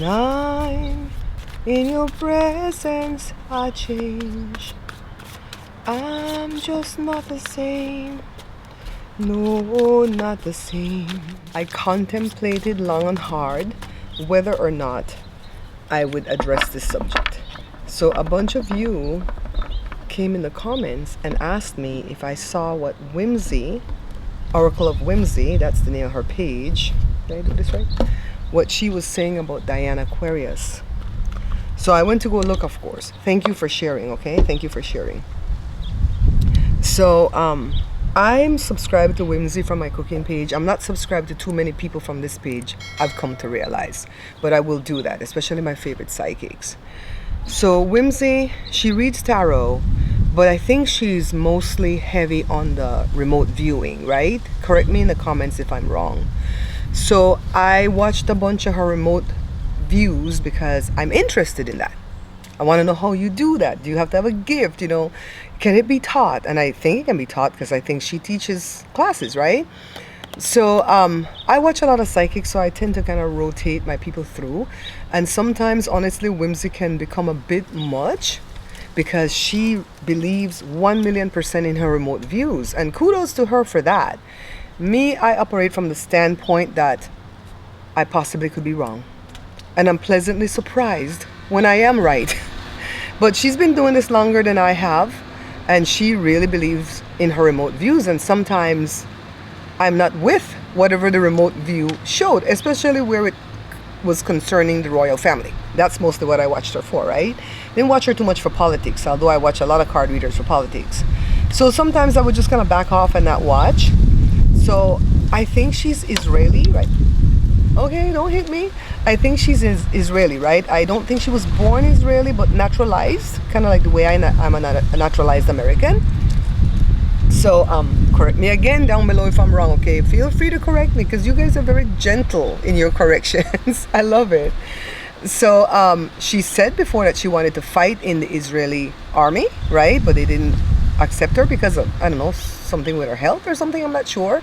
When I'm in your presence, I change. I'm just not the same. No, not the same. I contemplated long and hard whether or not I would address this subject. So a bunch of you came in the comments and asked me if I saw what Whimsy, Oracle of Whimsy, that's the name of her page. Did I do this right? What she was saying about Dianne Aquarius. So I went to go look, of course. Thank you for sharing, okay? Thank you for sharing. So I'm subscribed to Whimsy from my cooking page. I'm not subscribed to too many people from this page, I've come to realize. But I will do that, especially my favorite psychics. So Whimsy, she reads tarot, but I think she's mostly heavy on the remote viewing, right? Correct me in the comments if I'm wrong. So I watched a bunch of her remote views because I'm interested in that. I want to know how you do that. Do you have to have a gift? You know, can it be taught? And I think it can be taught because I think she teaches classes, right? So I watch a lot of psychics, so I tend to kind of rotate my people through. And sometimes, honestly, Whimsy can become a bit much because she believes 1,000,000% in her remote views. And kudos to her for that. Me, I operate from the standpoint that I possibly could be wrong. And I'm pleasantly surprised when I am right. But she's been doing this longer than I have, and she really believes in her remote views. And sometimes I'm not with whatever the remote view showed, especially where it was concerning the royal family. That's mostly what I watched her for, right? Didn't watch her too much for politics, although I watch a lot of card readers for politics. So sometimes I would just kind of back off and not watch. So I think she's Israeli, right? Okay, don't hit me. I think she's Israeli, right? I don't think she was born Israeli, but naturalized, kind of like the way I'm a naturalized American. So correct me again down below if I'm wrong, okay? Feel free to correct me because you guys are very gentle in your corrections. I love it. So she said before that she wanted to fight in the Israeli army, right? But they didn't accept her because of, I don't know, something with her health or something, I'm not sure.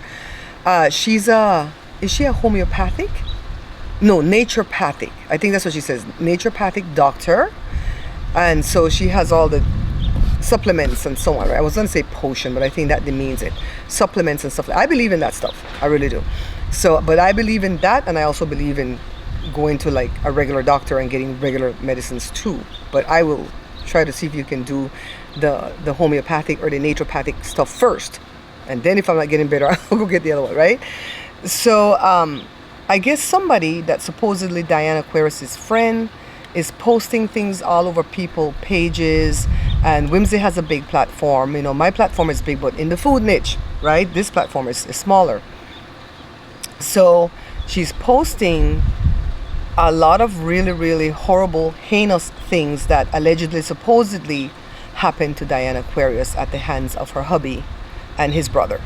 Is she a homeopathic? No, naturopathic. I think that's what she says. Naturopathic doctor. And so she has all the supplements and so on, right? I was going to say potion, but I think that demeans it. Supplements and stuff. I believe in that stuff. I really do. So, but I believe in that, and I also believe in going to like a regular doctor and getting regular medicines too. But I will try to see if you can do the homeopathic or the naturopathic stuff first. And then if I'm not getting better, I'll go get the other one, right? So I guess somebody that supposedly Dianne Aquarius' friend is posting things all over people pages, and Whimsy has a big platform. You know, my platform is big, but in the food niche, right? This platform is smaller. So she's posting a lot of really, really horrible, heinous things that allegedly, supposedly happened to Dianne Aquarius at the hands of her hubby and his brother.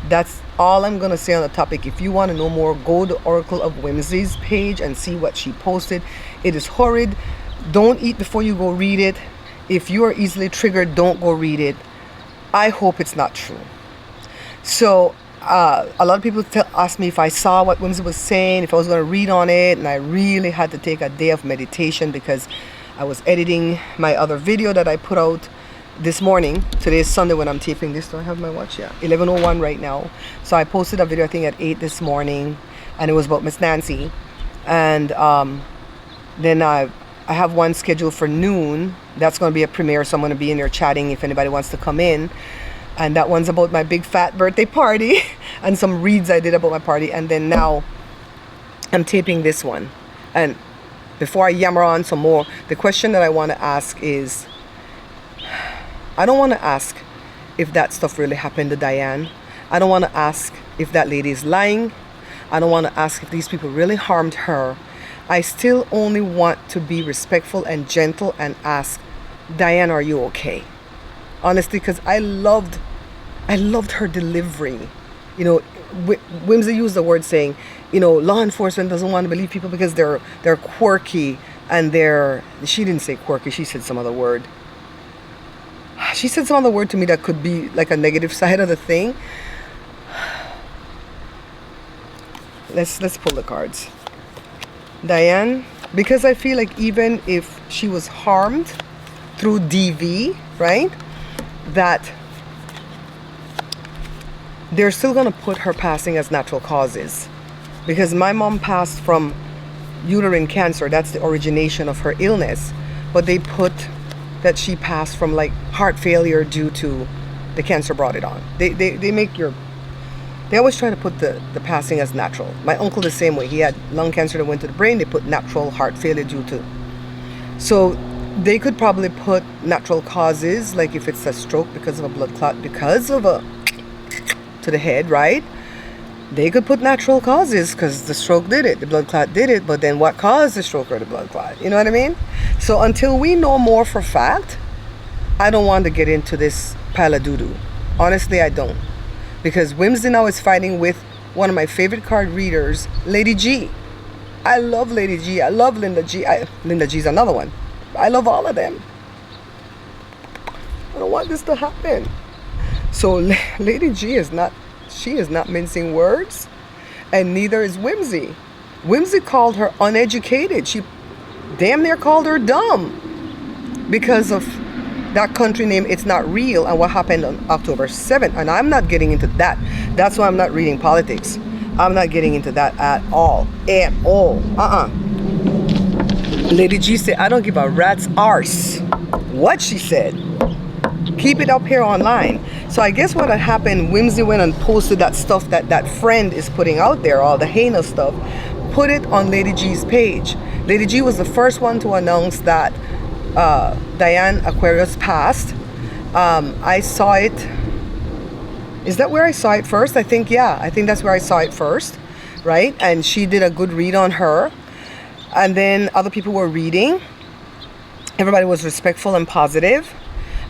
That's all I'm going to say on the topic. If you want to know more, go to Oracle of Whimsy's page and see what she posted. It is horrid. Don't eat before you go read it. If you are easily triggered, don't go read it. I hope it's not true. So a lot of people ask me if I saw what Whimsy was saying, if I was going to read on it, and I really had to take a day of meditation because I was editing my other video that I put out this morning. Today is Sunday when I'm taping this. Do I have my watch? Yeah, 11:01 right now. So I posted a video, I think at 8 this morning, and it was about Miss Nancy. And then I have one scheduled for noon. That's going to be a premiere, so I'm going to be in there chatting if anybody wants to come in. And that one's about my big fat birthday party and some reads I did about my party. And then now I'm taping this one. And before I yammer on some more, the question that I want to ask is, I don't want to ask if that stuff really happened to Dianne. I don't want to ask if that lady is lying. I don't want to ask if these people really harmed her. I still only want to be respectful and gentle and ask, Dianne, are you okay? Honestly, because I loved her delivery. You know, Whimsy used the word saying, you know, law enforcement doesn't want to believe people because they're quirky and she didn't say quirky, she said some other word. She said some other word to me that could be like a negative side of the thing. Let's pull the cards. Dianne Because I feel like even if she was harmed through DV, right, that they're still going to put her passing as natural causes. Because my mom passed from uterine cancer. That's the origination of her illness. But they put that she passed from like heart failure due to the cancer brought it on. They make your... They always try to put the passing as natural. My uncle the same way. He had lung cancer that went to the brain. They put natural heart failure due to. So they could probably put natural causes, like if it's a stroke because of a blood clot, because of a to the head, right? They could put natural causes because the stroke did it, the blood clot did it, but then what caused the stroke or the blood clot? You know what I mean? So until we know more for fact, I don't want to get into this pile of doo-doo. Honestly, I don't. Because Whimsy now is fighting with one of my favorite card readers, Lady G. I love Lady G. I love Linda G. Linda G's another one. I love all of them. I don't want this to happen. So Lady G is not, she is not mincing words, and neither is Whimsy. Whimsy called her uneducated. She damn near called her dumb because of that country name, It's Not Real, and what happened on October 7th. And I'm not getting into that. That's why I'm not reading politics. I'm not getting into that at all. At all. Lady G said, I don't give a rat's arse what she said. Keep it up here online. So I guess what had happened, Whimsy went and posted that stuff that friend is putting out there, all the heinous stuff, put it on Lady G's page. Lady G was the first one to announce that Dianne Aquarius passed. I saw it. Is that where I saw it first? I think, yeah. I think that's where I saw it first, right? And she did a good read on her. And then other people were reading. Everybody was respectful and positive.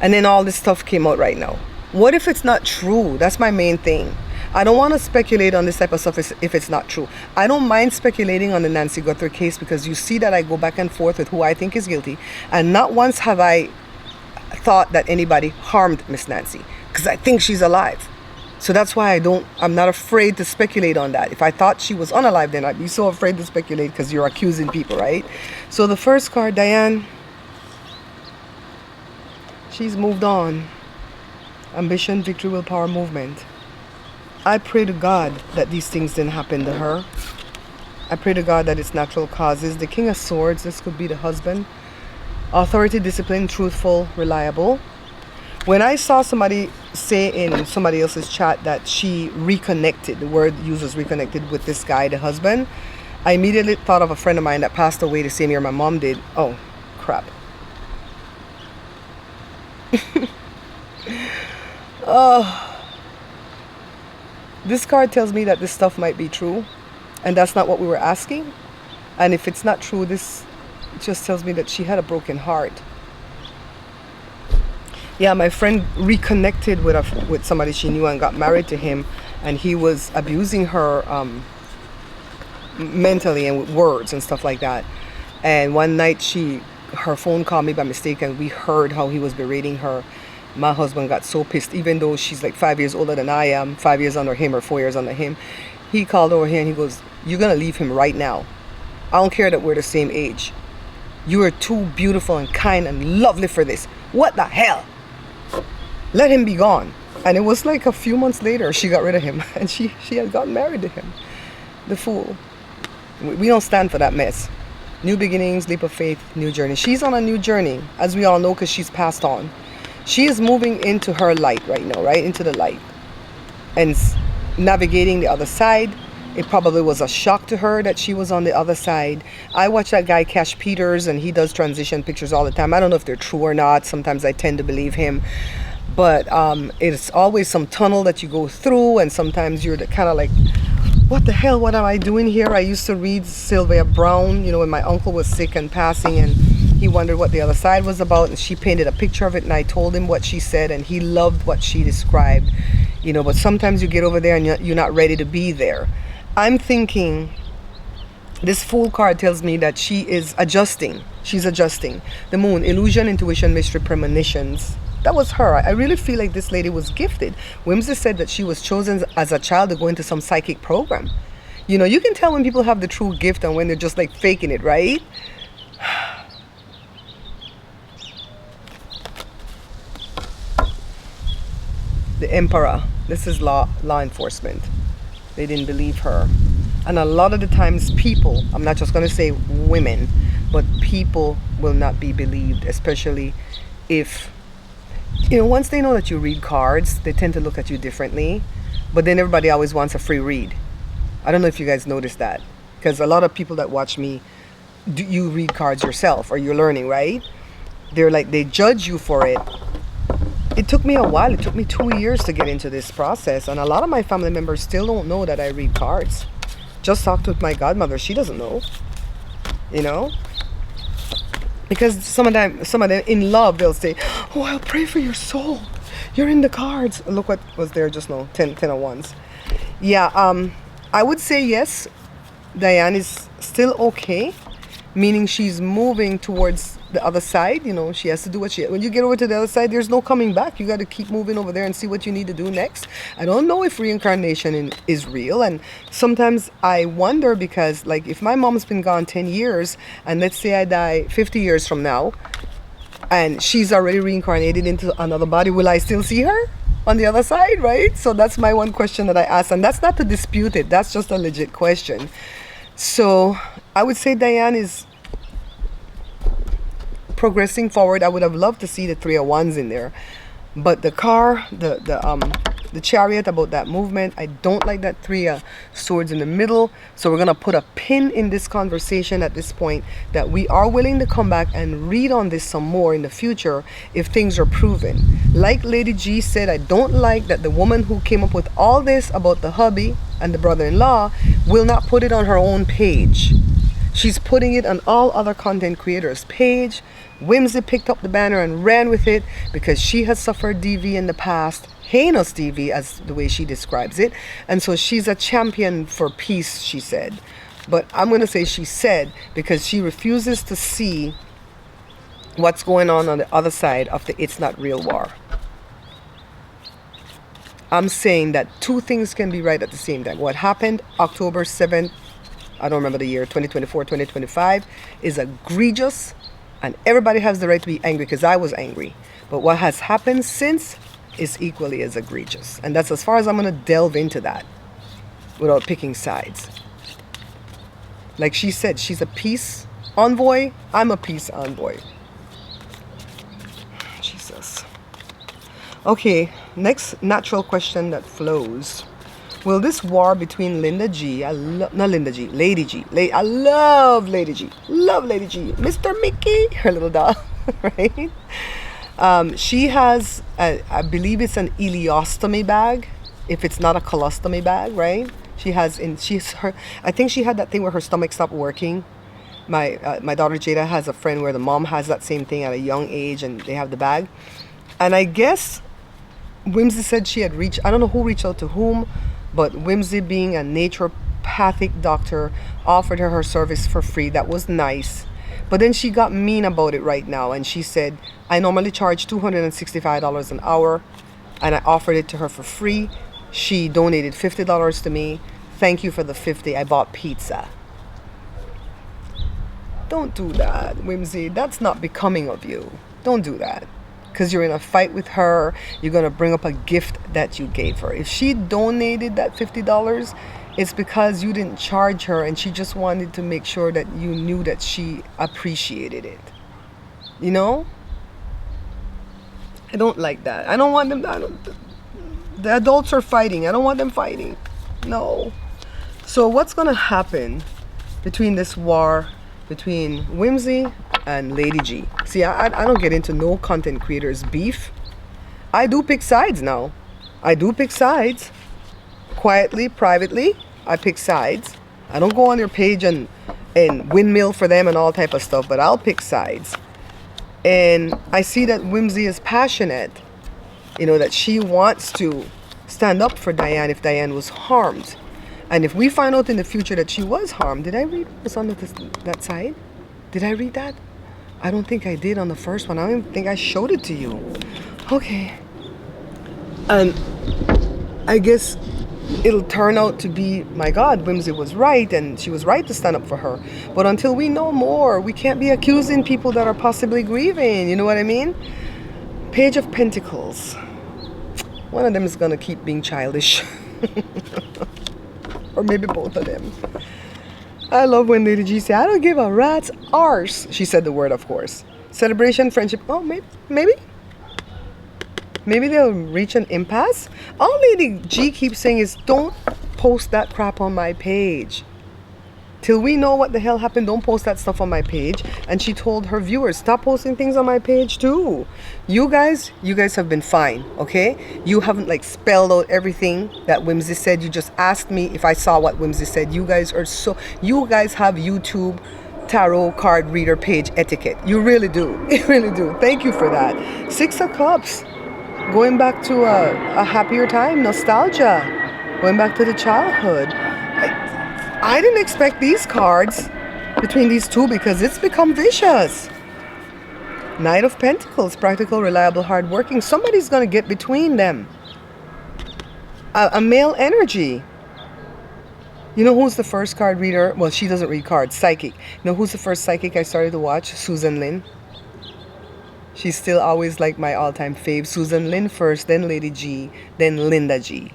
And then all this stuff came out right now. What if it's not true? That's my main thing. I don't want to speculate on this type of stuff if it's not true. I don't mind speculating on the Nancy Guthrie case because you see that I go back and forth with who I think is guilty. And not once have I thought that anybody harmed Miss Nancy because I think she's alive. So that's why I'm not afraid to speculate on that. If I thought she was unalive, then I'd be so afraid to speculate because you're accusing people, right? So the first card, Dianne, she's moved on. Ambition, victory, willpower, movement. I pray to God that these things didn't happen to her. I pray to God that it's natural causes. The King of Swords, this could be the husband. Authority, discipline, truthful, reliable. When I saw somebody say in somebody else's chat that she reconnected, the word uses reconnected with this guy, the husband, I immediately thought of a friend of mine that passed away the same year my mom did. Oh, crap. Oh. This card tells me that this stuff might be true, and that's not what we were asking. And if it's not true, this just tells me that she had a broken heart. Yeah, my friend reconnected with somebody she knew and got married to him, and he was abusing her mentally and with words and stuff like that. And one night her phone called me by mistake, and we heard how he was berating her. My husband got so pissed, even though she's like 5 years older than I am, 5 years under him or 4 years under him. He called over here and he goes, you're going to leave him right now. I don't care that we're the same age. You are too beautiful and kind and lovely for this. What the hell? Let him be gone. And it was like a few months later, she got rid of him. And she had gotten married to him. The fool. We don't stand for that mess. New beginnings, leap of faith, new journey. She's on a new journey, as we all know, because she's passed on. She is moving into her light right now, right? Into the light. And navigating the other side. It probably was a shock to her that she was on the other side. I watch that guy, Cash Peters, and he does transition pictures all the time. I don't know if they're true or not. Sometimes I tend to believe him. But it's always some tunnel that you go through, and sometimes you're kind of like, what the hell, what am I doing here? I used to read Sylvia Brown, you know, when my uncle was sick and passing, and he wondered what the other side was about, and she painted a picture of it, and I told him what she said, and he loved what she described, you know. But sometimes you get over there and you're not ready to be there. I'm thinking this Fool card tells me that she is adjusting. She's adjusting. The Moon, illusion, intuition, mystery, premonitions. That was her. I really feel like this lady was gifted. Whimsy said that she was chosen as a child to go into some psychic program. You know, you can tell when people have the true gift and when they're just like faking it, right? The Emperor. This is law enforcement. They didn't believe her. And a lot of the times people, I'm not just going to say women, but people will not be believed, especially if, you know, once they know that you read cards, they tend to look at you differently. But then everybody always wants a free read. I don't know if you guys noticed that, because a lot of people that watch me, do you read cards yourself, or you're learning, right? They're like, they judge you for it. It took me a while. It took me 2 years to get into this process, and a lot of my family members still don't know that I read cards. Just talked with my godmother. She doesn't know, you know, because some of them in love, they'll say, oh, I'll pray for your soul, you're in the cards. Look what was there just now. 10 of wands. Yeah, I would say yes, Dianne is still okay, meaning she's moving towards the other side. You know, she has to do what when you get over to the other side, there's no coming back. You got to keep moving over there and see what you need to do next. I don't know if reincarnation is real, and sometimes I wonder, because like if my mom's been gone 10 years and let's say I die 50 years from now and she's already reincarnated into another body, will I still see her on the other side, right? So that's my one question that I ask, and that's not to dispute it, that's just a legit question. So I would say Dianne is progressing forward. I would have loved to see the 3 of Wands in there, but the car, the chariot, about that movement, I don't like that 3 of Swords in the middle. So we're gonna put a pin in this conversation at this point, that we are willing to come back and read on this some more in the future if things are proven. Like Lady G said, I don't like that the woman who came up with all this about the hubby and the brother-in-law will not put it on her own page. She's putting it on all other content creators' page. Whimsy picked up the banner and ran with it because she has suffered DV in the past, heinous DV as the way she describes it, and so she's a champion for peace, she said. But I'm going to say she said, because she refuses to see what's going on the other side of the it's not real war. I'm saying that two things can be right at the same time. What happened October 7th, I don't remember the year, 2024, 2025, is egregious, and everybody has the right to be angry, because I was angry. But what has happened since is equally as egregious. And that's as far as I'm going to delve into that without picking sides. Like she said, she's a peace envoy. I'm a peace envoy. Jesus. Okay, next natural question that flows. Will this war between Lady G, I love Lady G. I love Lady G. Love Lady G. Mr. Mickey, her little doll, right? She has, I believe it's an ileostomy bag, if it's not a colostomy bag, right? I think she had that thing where her stomach stopped working. My daughter Jada has a friend where the mom has that same thing at a young age, and they have the bag. And I guess Whimsy said she had reached, I don't know who reached out to whom, but Whimsy, being a naturopathic doctor, offered her service for free. That was nice. But then she got mean about it right now, and she said, I normally charge $265 an hour, and I offered it to her for free. She donated $50 to me. Thank you for the $50. I bought pizza. Don't do that, Whimsy. That's not becoming of you. Don't do that. Because you're in a fight with her, you're going to bring up a gift that you gave her. If she donated that $50, it's because you didn't charge her, and she just wanted to make sure that you knew that she appreciated it. You know? I don't like that. I don't want them, the adults are fighting. I don't want them fighting. No. So what's going to happen between this war between Whimsy and Lady G? See, I don't get into no content creators beef. I do pick sides now. I do pick sides. Quietly, privately, I pick sides. I don't go on their page and windmill for them and all type of stuff, but I'll pick sides. And I see that Whimsy is passionate, you know, that she wants to stand up for Dianne if Dianne was harmed. And if we find out in the future that she was harmed, did I read what's on that side? Did I read that? I don't think I did on the first one. I don't even think I showed it to you. Okay. And I guess it'll turn out to be, my God, Whimsy was right, and she was right to stand up for her. But until we know more, we can't be accusing people that are possibly grieving. You know what I mean? Page of Pentacles. One of them is going to keep being childish. Or maybe both of them. I love when Lady G said, I don't give a rat's arse. She said the word, of course. Celebration, friendship. Oh, maybe. Maybe they'll reach an impasse. All Lady G keeps saying is, don't post that crap on my page. Till we know what the hell happened, don't post that stuff on my page. And she told her viewers, stop posting things on my page too. You guys have been fine, okay? You haven't like spelled out everything that Whimsy said. You just asked me if I saw what Whimsy said. You guys have YouTube tarot card reader page etiquette. You really do. You really do. Thank you for that. 6 of Cups. Going back to a happier time, nostalgia. Going back to the childhood. I didn't expect these cards between these two because it's become vicious. Knight of Pentacles, practical, reliable, hardworking. Somebody's going to get between them. A male energy. You know who's the first card reader? Well, she doesn't read cards. Psychic. You know who's the first psychic I started to watch? Susan Lynn. She's still always like my all-time fave. Susan Lynn first, then Lady G, then Linda G.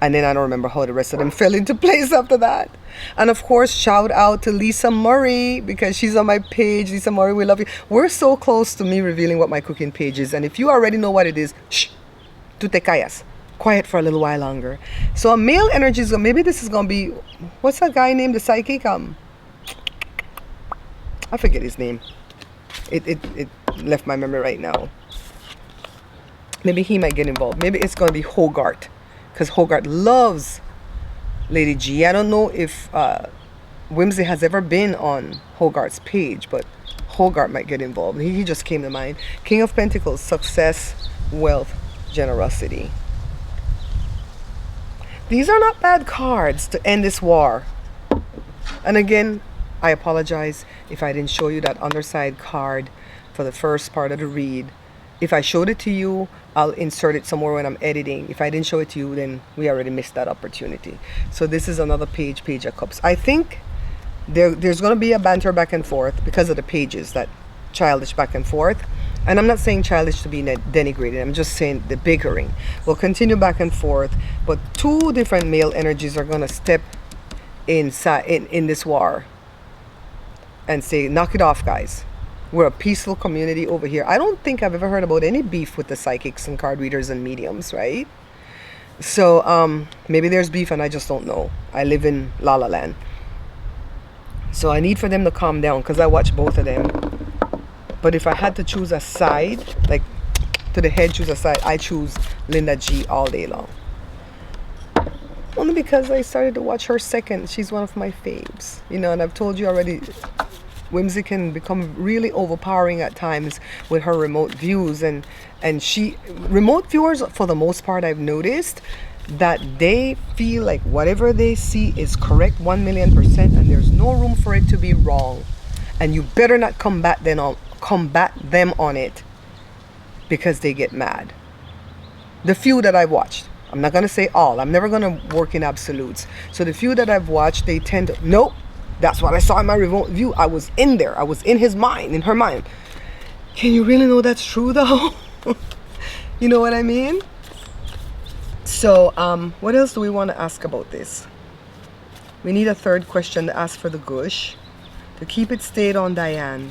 And then I don't remember how the rest of them fell into place after that. And of course, shout out to Lisa Murray because she's on my page. Lisa Murray, we love you. We're so close to me revealing what my cooking page is. And if you already know what it is, shh, tu te callas. Quiet for a little while longer. So a male energy is, maybe this is going to be, what's that guy named, the psychic? I forget his name. It left my memory right now. Maybe he might get involved. Maybe it's going to be Hogarth. Because Hogarth loves Lady G. I don't know if Whimsy has ever been on Hogarth's page, but Hogarth might get involved. He just came to mind. King of Pentacles, success, wealth, generosity. These are not bad cards to end this war. And again, I apologize if I didn't show you that underside card for the first part of the read. If I showed it to you, I'll insert it somewhere when I'm editing. If I didn't show it to you, then we already missed that opportunity. So this is another page of cups. I think there's going to be a banter back and forth because of the pages, that childish back and forth. And I'm not saying childish to be denigrated. I'm just saying the bickering will continue back and forth. But two different male energies are going to step inside in this war and say, knock it off, guys. We're a peaceful community over here. I don't think I've ever heard about any beef with the psychics and card readers and mediums, right? So maybe there's beef and I just don't know. I live in La La Land. So I need for them to calm down because I watch both of them. But if I had to choose a side, like to the head, choose a side, I choose Linda G all day long. Only because I started to watch her second. She's one of my faves. You know, and I've told you already, Whimsy can become really overpowering at times with her remote views, and remote viewers, for the most part, I've noticed that they feel like whatever they see is correct 1,000,000%, and there's no room for it to be wrong, and you better not combat them on it because they get mad. The few that I've watched, I'm not going to say all, I'm never going to work in absolutes, so the few that I've watched, they tend to, nope, that's what I saw in my remote view. I was in there. I was in his mind, in her mind. Can you really know that's true though? You know what I mean? So what else do we want to ask about this? We need a third question to ask for the gush. To keep it stayed on Dianne.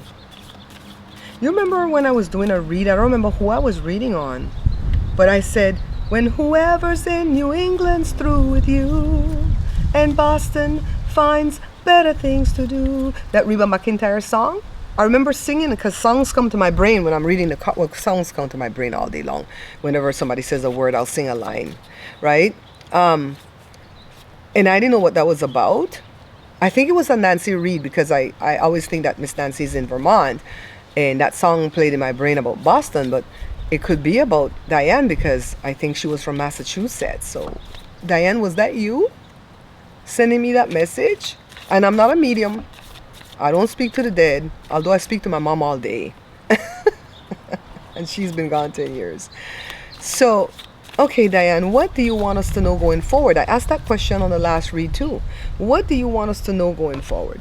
You remember when I was doing a read? I don't remember who I was reading on. But I said, when whoever's in New England's through with you and Boston finds better things to do. That Reba McEntire song. I remember singing because songs come to my brain when I'm reading songs come to my brain all day long. Whenever somebody says a word, I'll sing a line, right? And I didn't know what that was about. I think it was a Nancy Reed because I always think that Miss Nancy's in Vermont, and that song played in my brain about Boston, but it could be about Dianne because I think she was from Massachusetts. So, Dianne, was that you sending me that message? And I'm not a medium. I don't speak to the dead, although I speak to my mom all day. And she's been gone 10 years. So Okay, Diane, what do you want us to know going forward? I asked that question on the last read too. What do you want us to know going forward?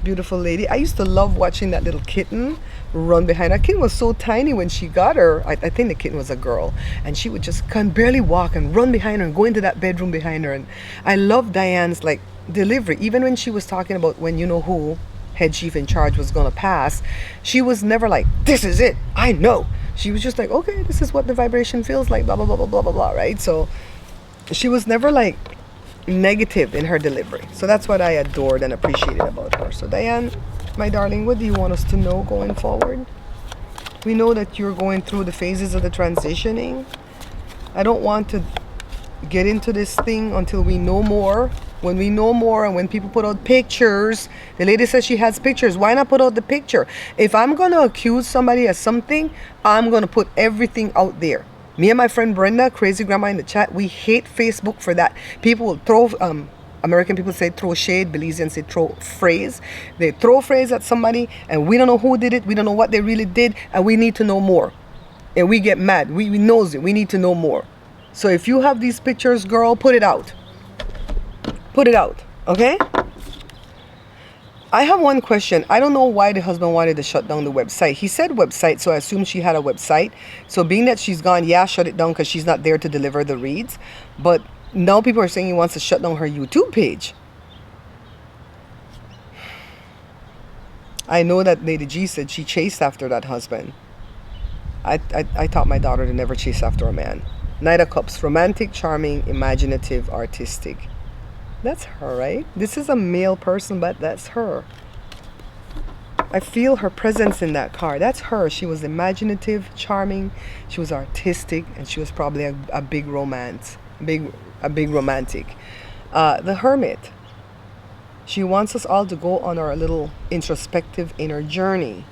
Beautiful lady. I used to love watching that little kitten run behind. That kitten was so tiny when she got her. I think the kitten was a girl. And she would just can barely walk and run behind her and go into that bedroom behind her. And I love Diane's like delivery. Even when she was talking about when you know who, head chief in charge, was going to pass, she was never like, this is it, I know. She was just like, okay, this is what the vibration feels like, blah, blah, blah, blah, blah, blah, blah, right? So she was never like negative in her delivery. So that's what I adored and appreciated about her. So Diane, my darling, what do you want us to know going forward? We know that you're going through the phases of the transitioning. I don't want to get into this thing until we know more. When we know more and when people put out pictures, the lady says she has pictures. Why not put out the picture? If I'm going to accuse somebody of something, I'm going to put everything out there. Me and my friend Brenda, Crazy Grandma in the chat, we hate Facebook for that. People will throw, American people say throw shade, Belizeans say throw phrase. They throw phrase at somebody and we don't know who did it. We don't know what they really did and we need to know more. And we get mad. We knows it. We need to know more. So if you have these pictures, girl, put it out. Put it out, okay? I have one question. I don't know why the husband wanted to shut down the website. He said website, so I assume she had a website. So being that she's gone, yeah, shut it down because she's not there to deliver the reads. But now people are saying he wants to shut down her YouTube page. I know that Lady G said she chased after that husband. I taught my daughter to never chase after a man. Knight of Cups, romantic, charming, imaginative, artistic. That's her, right? This is a male person, but that's her. I feel her presence in that card. That's her. She was imaginative, charming, she was artistic, and she was probably a big romance, a big romantic. The Hermit. She wants us all to go on our little introspective inner journey,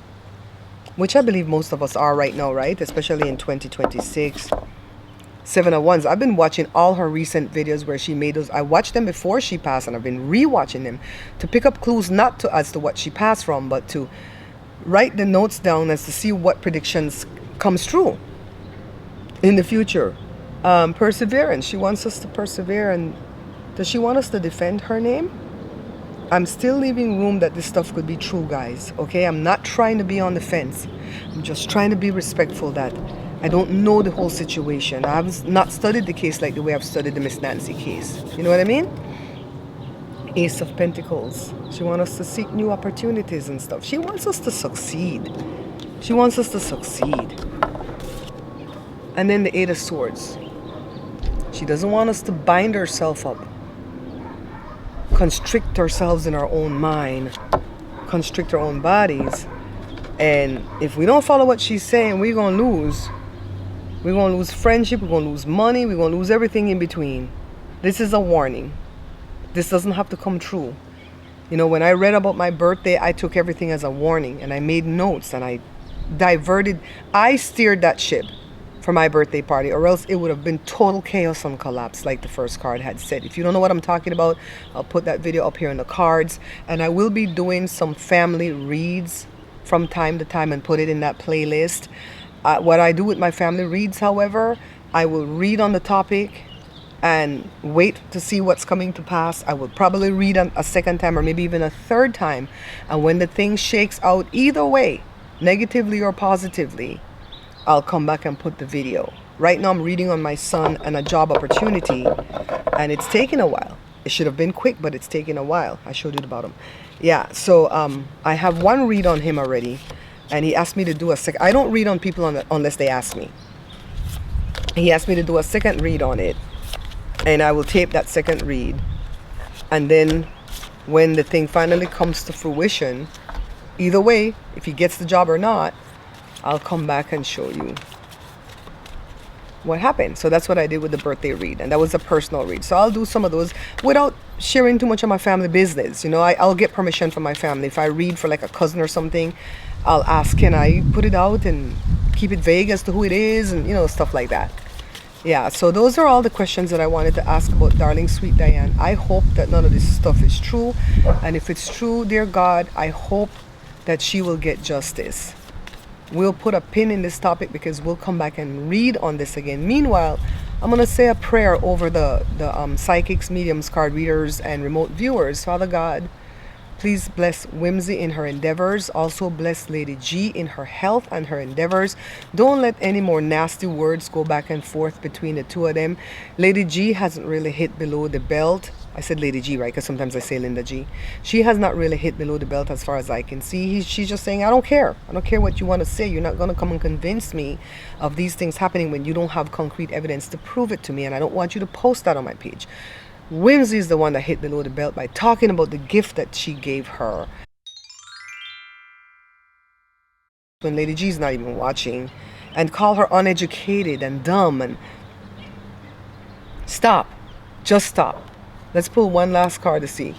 which I believe most of us are right now, right? Especially in 2026. Seven of Wands. I've been watching all her recent videos where she made those. I watched them before she passed, and I've been re-watching them to pick up clues, not to as to what she passed from, but to write the notes down as to see what predictions comes true in the future. Perseverance. She wants us to persevere. And does she want us to defend her name? I'm still leaving room that this stuff could be true, guys. Okay, I'm not trying to be on the fence. I'm just trying to be respectful that I don't know the whole situation. I have not studied the case like the way I've studied the Miss Nancy case. You know what I mean? Ace of Pentacles. She wants us to seek new opportunities and stuff. She wants us to succeed. She wants us to succeed. And then the Eight of Swords. She doesn't want us to bind ourselves up, constrict ourselves in our own mind, constrict our own bodies. And if we don't follow what she's saying, we're going to lose. We're going to lose friendship, we're going to lose money, we're going to lose everything in between. This is a warning. This doesn't have to come true. You know, when I read about my birthday, I took everything as a warning and I made notes and I steered that ship for my birthday party, or else it would have been total chaos and collapse like the first card had said. If you don't know what I'm talking about, I'll put that video up here in the cards, and I will be doing some family reads from time to time and put it in that playlist. What I do with my family reads, however, I will read on the topic and wait to see what's coming to pass. I will probably read a second time or maybe even a third time. And when the thing shakes out either way, negatively or positively, I'll come back and put the video. Right now I'm reading on my son and a job opportunity, and it's taken a while. It should have been quick, but it's taken a while. I showed you the bottom. Yeah, so I have one read on him already. And he asked me to do a second. I don't read on people unless they ask me. He asked me to do a second read on it. And I will tape that second read. And then when the thing finally comes to fruition, either way, if he gets the job or not, I'll come back and show you what happened. So that's what I did with the birthday read. And that was a personal read. So I'll do some of those without sharing too much of my family business. You know, I'll get permission from my family. If I read for like a cousin or something, I'll ask, can I put it out and keep it vague as to who it is, and you know, stuff like that. Yeah, so those are all the questions that I wanted to ask about darling sweet Diane. I hope that none of this stuff is true, and if it's true, dear God, I hope that she will get justice. we'll put a pin in this topic because we'll come back and read on this again. Meanwhile, I'm going to say a prayer over the psychics, mediums, card readers, and remote viewers. Father God, please bless Whimsy in her endeavors. Also bless Lady G in her health and her endeavors. Don't let any more nasty words go back and forth between the two of them. Lady G hasn't really hit below the belt. I said Lady G, right? Because sometimes I say Linda G. She has not really hit below the belt as far as I can see. She's just saying, I don't care. I don't care what you want to say. You're not going to come and convince me of these things happening when you don't have concrete evidence to prove it to me. And I don't want you to post that on my page. Whimsy is the one that hit below the belt by talking about the gift that she gave her. When Lady G is not even watching, and call her uneducated and dumb. And stop. Just stop. Let's pull one last card to see.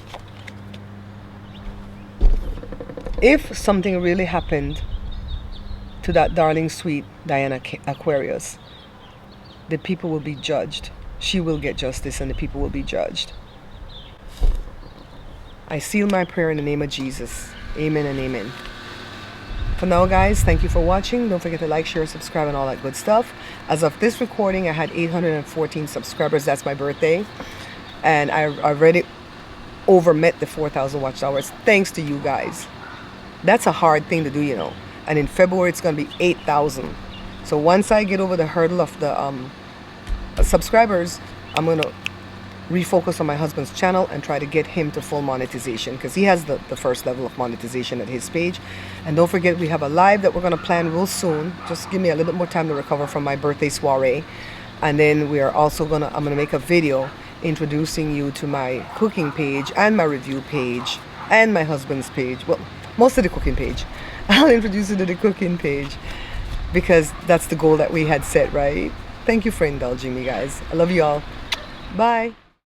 If something really happened to that darling sweet Dianne Aquarius, the people will be judged. She will get justice and the people will be judged. I seal my prayer in the name of Jesus. Amen and amen. For now, guys, thank you for watching. Don't forget to like, share, subscribe, and all that good stuff. As of this recording, I had 814 subscribers. That's my birthday. And I already over met the 4,000 watch hours thanks to you guys. That's a hard thing to do, you know. And in February, it's going to be 8,000. So once I get over the hurdle of the subscribers, I'm going to refocus on my husband's channel and try to get him to full monetization, because he has the first level of monetization at his page. And don't forget, we have a live that we're going to plan real soon. Just give me a little bit more time to recover from my birthday soiree. And then we are also I'm going to make a video introducing you to my cooking page and my review page and my husband's page. Well, most of the cooking page. I'll introduce you to the cooking page because that's the goal that we had set, right? Thank you for indulging me, guys. I love you all. Bye.